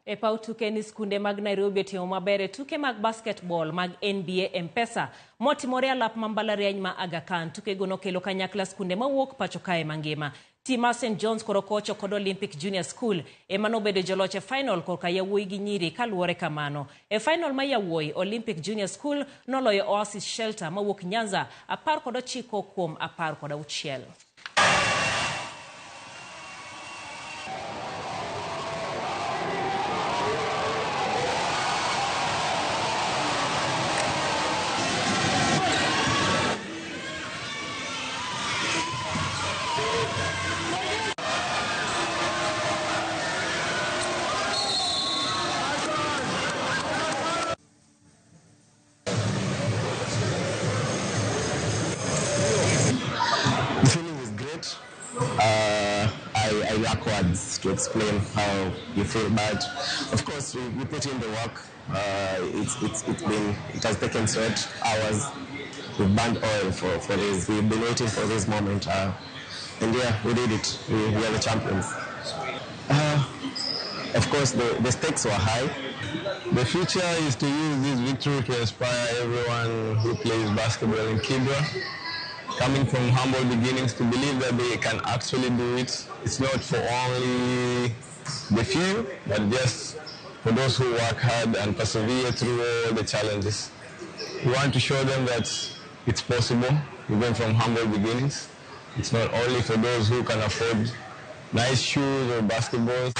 E pau tuke ni skunde mag Nairobi timo mabere tuke mag basketball mag NBA M-Pesa motimore alap mambalariany ma Aga Khan. Tuke gono kelo kanyakla skunde mawuok pacho kae mangima. Team St. John's Korokocho kod Olympic Junior School emano bedo joloche final korka yawuoyi gi nyiri kaluwore kamano. E final ma yawuoyi Olympic Junior School noloyo Oasis Shelter mawuok Nyanza 19-16. The feeling is great. I lack words to explain how you feel, but of course we put in the work. It has taken sweat, hours. We've burned oil for this. We've been waiting for this moment, and yeah, we did it. We are the champions. Of course, the stakes were high. The future is to use this victory to inspire everyone who plays basketball in Kibra, coming from humble beginnings, to believe that they can actually do it. It's not for only the few, but just for those who work hard and persevere through all the challenges. We want to show them that it's possible, even from humble beginnings. It's not only for those who can afford nice shoes or basketballs.